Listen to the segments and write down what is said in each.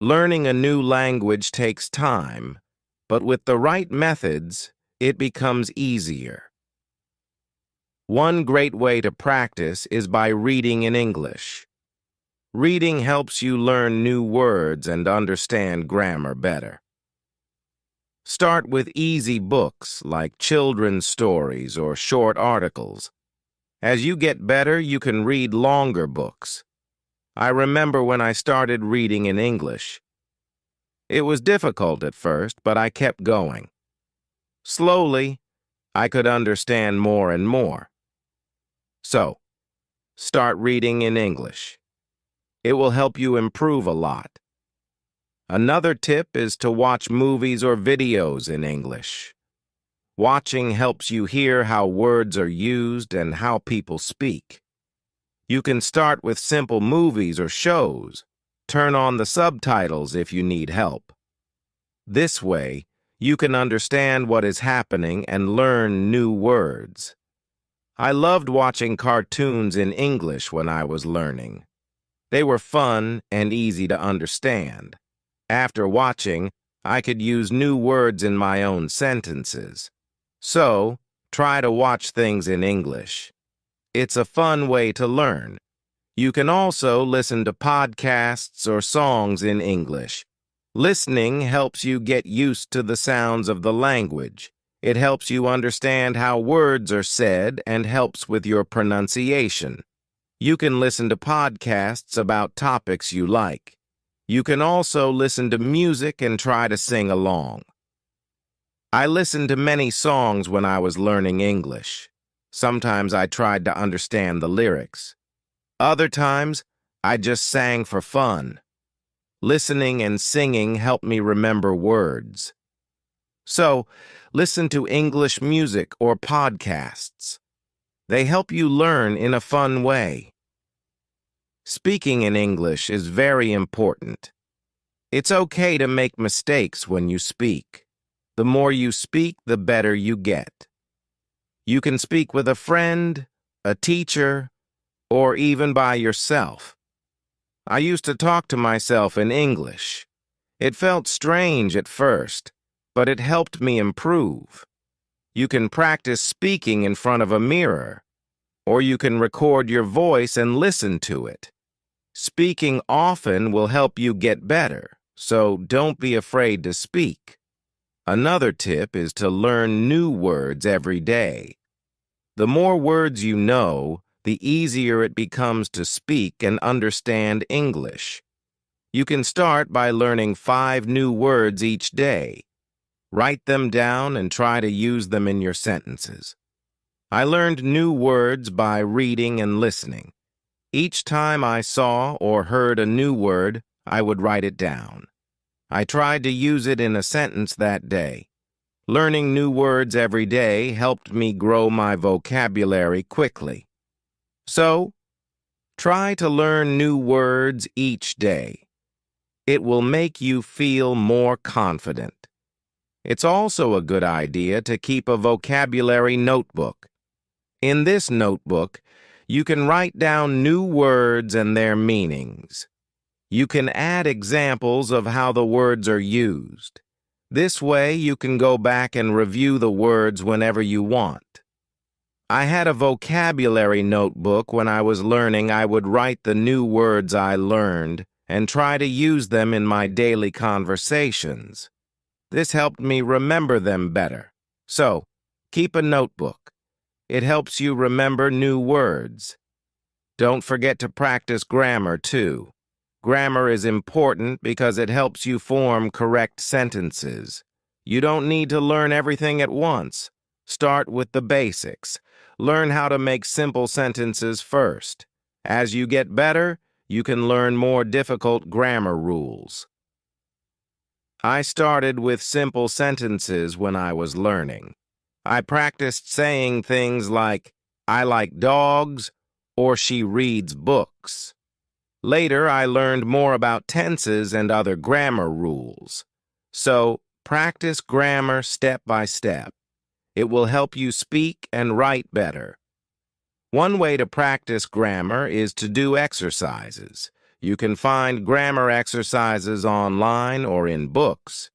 Learning a new language takes time, but with the right methods, it becomes easier. One great way to practice is by reading in English. Reading helps you learn new words and understand grammar better. Start with easy books like children's stories or short articles. As you get better, you can read longer books. I remember when I started reading in English. It was difficult at first, but I kept going. Slowly, I could understand more and more. So, start reading in English. It will help you improve a lot. Another tip is to watch movies or videos in English. Watching helps you hear how words are used and how people speak. You can start with simple movies or shows. Turn on the subtitles if you need help. This way, you can understand what is happening and learn new words. I loved watching cartoons in English when I was learning. They were fun and easy to understand. After watching, I could use new words in my own sentences. So, try to watch things in English. It's a fun way to learn. You can also listen to podcasts or songs in English. Listening helps you get used to the sounds of the language. It helps you understand how words are said and helps with your pronunciation. You can listen to podcasts about topics you like. You can also listen to music and try to sing along. I listened to many songs when I was learning English. Sometimes I tried to understand the lyrics. Other times, I just sang for fun. Listening and singing helped me remember words. So, listen to English music or podcasts. They help you learn in a fun way. Speaking in English is very important. It's okay to make mistakes when you speak. The more you speak, the better you get. You can speak with a friend, a teacher, or even by yourself. I used to talk to myself in English. It felt strange at first, but it helped me improve. You can practice speaking in front of a mirror, or you can record your voice and listen to it. Speaking often will help you get better, so don't be afraid to speak. Another tip is to learn new words every day. The more words you know, the easier it becomes to speak and understand English. You can start by learning 5 new words each day. Write them down and try to use them in your sentences. I learned new words by reading and listening. Each time I saw or heard a new word, I would write it down. I tried to use it in a sentence that day. Learning new words every day helped me grow my vocabulary quickly. So, try to learn new words each day. It will make you feel more confident. It's also a good idea to keep a vocabulary notebook. In this notebook, you can write down new words and their meanings. You can add examples of how the words are used. This way, you can go back and review the words whenever you want. I had a vocabulary notebook when I was learning. I would write the new words I learned and try to use them in my daily conversations. This helped me remember them better. So, keep a notebook. It helps you remember new words. Don't forget to practice grammar, too. Grammar is important because it helps you form correct sentences. You don't need to learn everything at once. Start with the basics. Learn how to make simple sentences first. As you get better, you can learn more difficult grammar rules. I started with simple sentences when I was learning. I practiced saying things like, "I like dogs," or "she reads books." Later, I learned more about tenses and other grammar rules. So, practice grammar step by step. It will help you speak and write better. One way to practice grammar is to do exercises. You can find grammar exercises online or in books.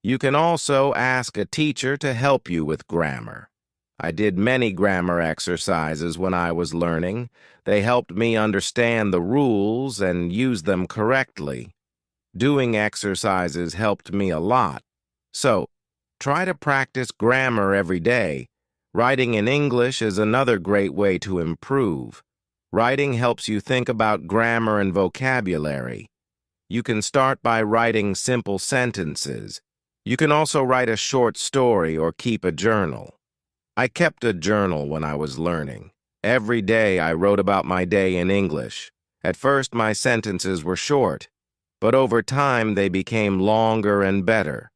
You can also ask a teacher to help you with grammar. I did many grammar exercises when I was learning. They helped me understand the rules and use them correctly. Doing exercises helped me a lot. So, try to practice grammar every day. Writing in English is another great way to improve. Writing helps you think about grammar and vocabulary. You can start by writing simple sentences. You can also write a short story or keep a journal. I kept a journal when I was learning. Every day I wrote about my day in English. At first my sentences were short, but over time they became longer and better.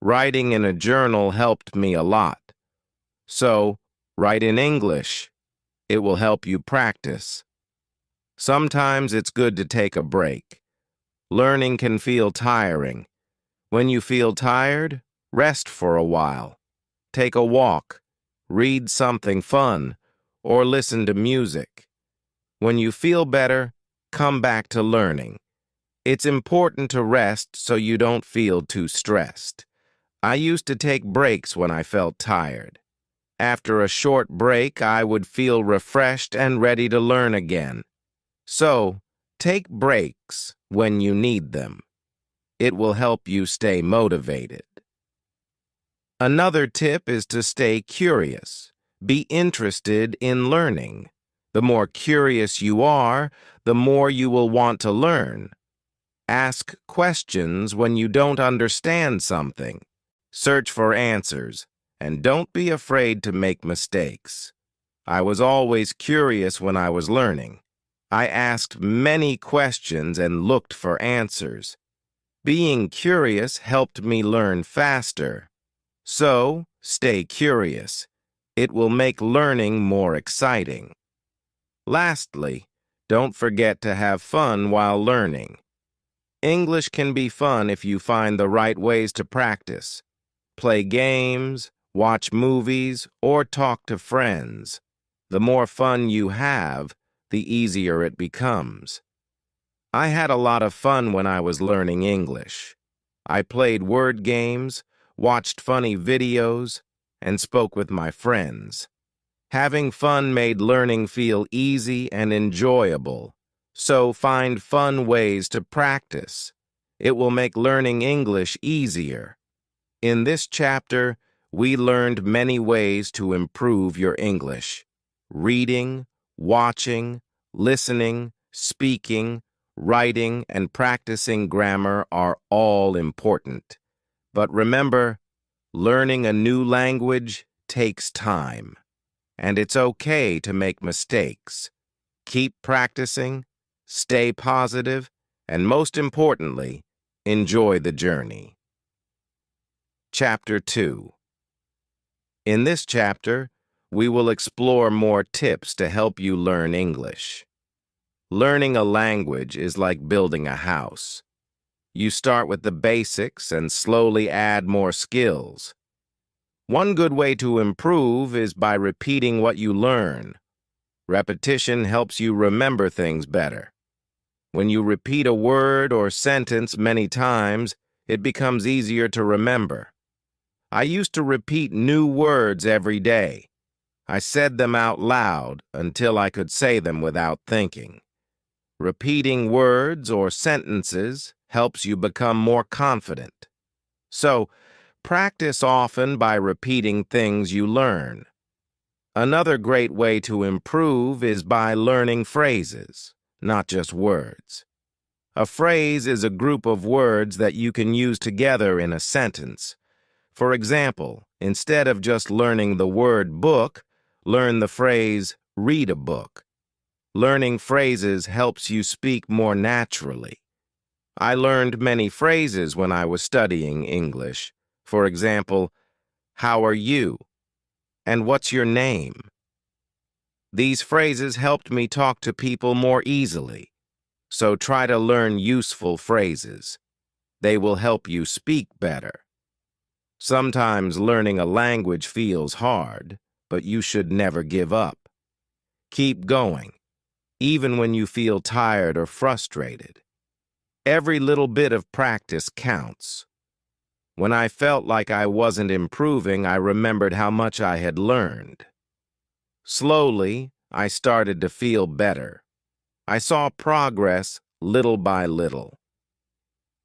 Writing in a journal helped me a lot. So, write in English. It will help you practice. Sometimes it's good to take a break. Learning can feel tiring. When you feel tired, rest for a while. Take a walk, read something fun, or listen to music. When you feel better, come back to learning. It's important to rest so you don't feel too stressed. I used to take breaks when I felt tired. After a short break, I would feel refreshed and ready to learn again. So, take breaks when you need them. It will help you stay motivated. Another tip is to stay curious. Be interested in learning. The more curious you are, the more you will want to learn. Ask questions when you don't understand something. Search for answers, and don't be afraid to make mistakes. I was always curious when I was learning. I asked many questions and looked for answers. Being curious helped me learn faster. So, stay curious. It will make learning more exciting. Lastly, don't forget to have fun while learning. English can be fun if you find the right ways to practice. Play games, watch movies, or talk to friends. The more fun you have, the easier it becomes. I had a lot of fun when I was learning English. I played word games, watched funny videos, and spoke with my friends. Having fun made learning feel easy and enjoyable. So find fun ways to practice. It will make learning English easier. In this chapter, we learned many ways to improve your English. Reading, watching, listening, speaking, writing, and practicing grammar are all important. But remember, learning a new language takes time. And it's okay to make mistakes. Keep practicing, stay positive, and most importantly, enjoy the journey. Chapter 2. In this chapter, we will explore more tips to help you learn English. Learning a language is like building a house. You start with the basics and slowly add more skills. One good way to improve is by repeating what you learn. Repetition helps you remember things better. When you repeat a word or sentence many times, it becomes easier to remember. I used to repeat new words every day. I said them out loud until I could say them without thinking. Repeating words or sentences helps you become more confident. So, practice often by repeating things you learn. Another great way to improve is by learning phrases, not just words. A phrase is a group of words that you can use together in a sentence. For example, instead of just learning the word book, learn the phrase read a book. Learning phrases helps you speak more naturally. I learned many phrases when I was studying English. For example, how are you? And what's your name? These phrases helped me talk to people more easily. So try to learn useful phrases. They will help you speak better. Sometimes learning a language feels hard, but you should never give up. Keep going. even when you feel tired or frustrated. Every little bit of practice counts. When I felt like I wasn't improving, I remembered how much I had learned. Slowly, I started to feel better. I saw progress little by little.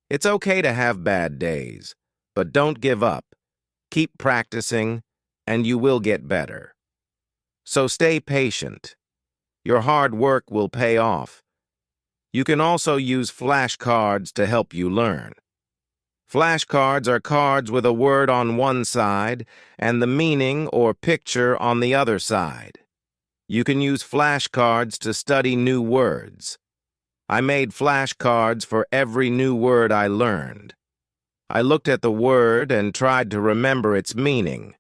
It's okay to have bad days, but don't give up. Keep practicing, and you will get better. So stay patient. Your hard work will pay off. You can also use flashcards to help you learn. Flashcards are cards with a word on one side and the meaning or picture on the other side. You can use flashcards to study new words. I made flashcards for every new word I learned. I looked at the word and tried to remember its meaning.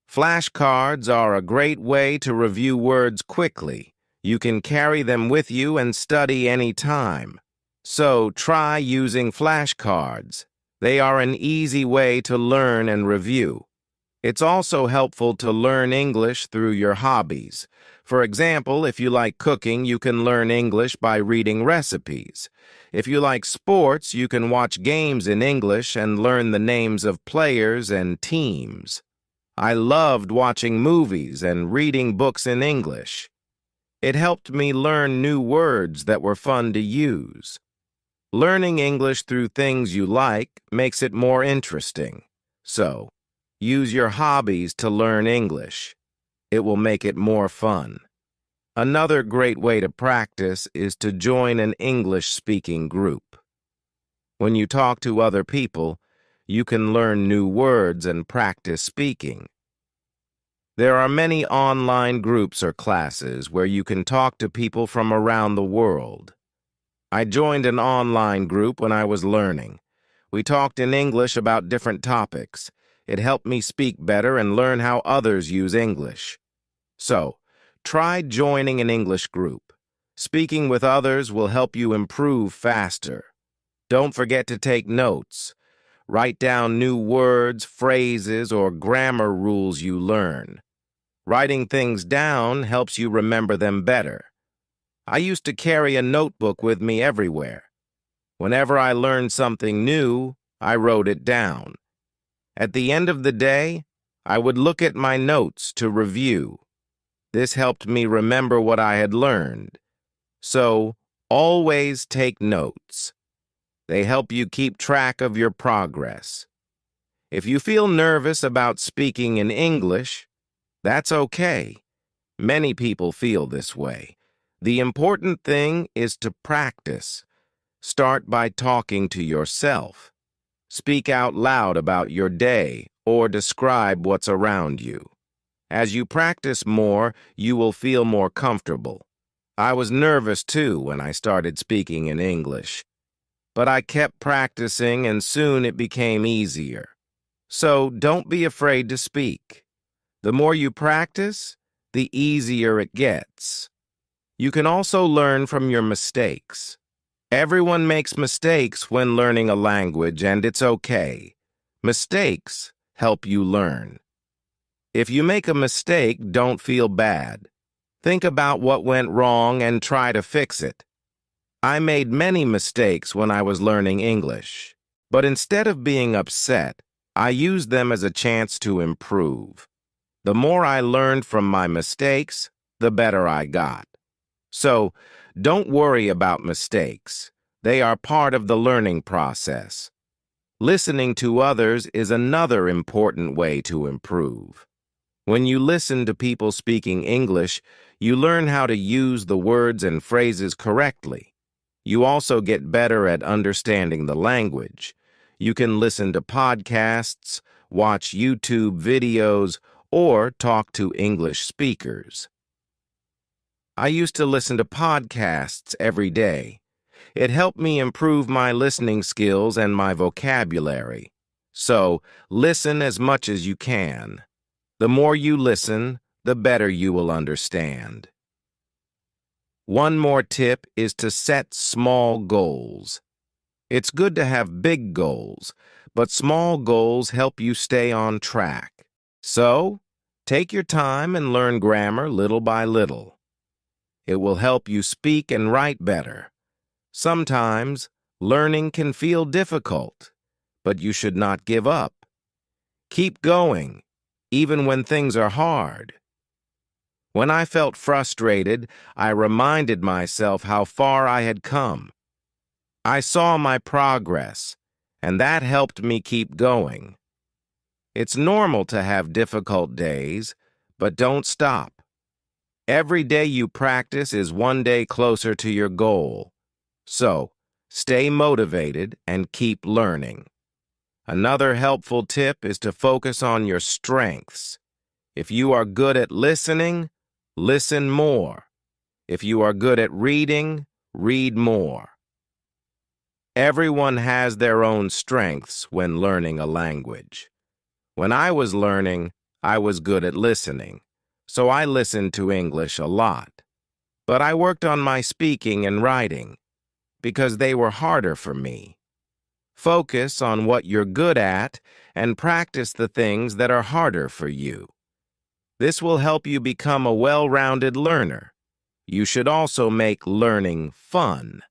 Flashcards are a great way to review words quickly. You can carry them with you and study any time. So try using flashcards. They are an easy way to learn and review. It's also helpful to learn English through your hobbies. For example, if you like cooking, you can learn English by reading recipes. If you like sports, you can watch games in English and learn the names of players and teams. I loved watching movies and reading books in English. It helped me learn new words that were fun to use. Learning English through things you like makes it more interesting. So, use your hobbies to learn English. It will make it more fun. Another great way to practice is to join an English-speaking group. When you talk to other people, you can learn new words and practice speaking. There are many online groups or classes where you can talk to people from around the world. I joined an online group when I was learning. We talked in English about different topics. It helped me speak better and learn how others use English. So, try joining an English group. Speaking with others will help you improve faster. Don't forget to take notes. Write down new words, phrases, or grammar rules you learn. Writing things down helps you remember them better. I used to carry a notebook with me everywhere. Whenever I learned something new, I wrote it down. At the end of the day, I would look at my notes to review. This helped me remember what I had learned. So, always take notes. They help you keep track of your progress. If you feel nervous about speaking in English, that's okay. Many people feel this way. The important thing is to practice. Start by talking to yourself. Speak out loud about your day or describe what's around you. As you practice more, you will feel more comfortable. I was nervous too when I started speaking in English, but I kept practicing and soon it became easier. So don't be afraid to speak. The more you practice, the easier it gets. You can also learn from your mistakes. Everyone makes mistakes when learning a language, and it's okay. Mistakes help you learn. If you make a mistake, don't feel bad. Think about what went wrong and try to fix it. I made many mistakes when I was learning English, but instead of being upset, I used them as a chance to improve. The more I learned from my mistakes, the better I got. So, don't worry about mistakes. They are part of the learning process. Listening to others is another important way to improve. When you listen to people speaking English, you learn how to use the words and phrases correctly. You also get better at understanding the language. You can listen to podcasts, watch YouTube videos, or talk to English speakers. I used to listen to podcasts every day. It helped me improve my listening skills and my vocabulary. So, listen as much as you can. The more you listen, the better you will understand. One more tip is to set small goals. It's good to have big goals, but small goals help you stay on track. So, take your time and learn grammar little by little. It will help you speak and write better. Sometimes, learning can feel difficult, but you should not give up. Keep going, even when things are hard. When I felt frustrated, I reminded myself how far I had come. I saw my progress, and that helped me keep going. It's normal to have difficult days, but don't stop. Every day you practice is one day closer to your goal. So, stay motivated and keep learning. Another helpful tip is to focus on your strengths. If you are good at listening, listen more. If you are good at reading, read more. Everyone has their own strengths when learning a language. When I was learning, I was good at listening, so I listened to English a lot. But I worked on my speaking and writing because they were harder for me. Focus on what you're good at and practice the things that are harder for you. This will help you become a well-rounded learner. You should also make learning fun.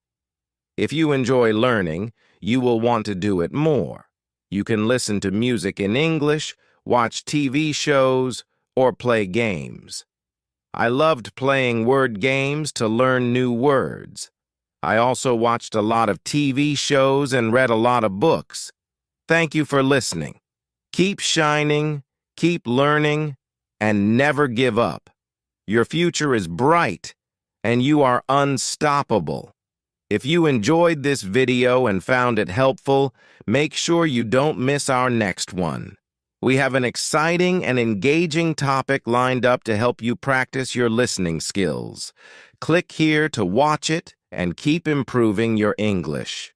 If you enjoy learning, you will want to do it more. You can listen to music in English, watch TV shows, or play games. I loved playing word games to learn new words. I also watched a lot of TV shows and read a lot of books. Thank you for listening. Keep shining, keep learning, and never give up. Your future is bright, and you are unstoppable. If you enjoyed this video and found it helpful, make sure you don't miss our next one. We have an exciting and engaging topic lined up to help you practice your listening skills. Click here to watch it and keep improving your English.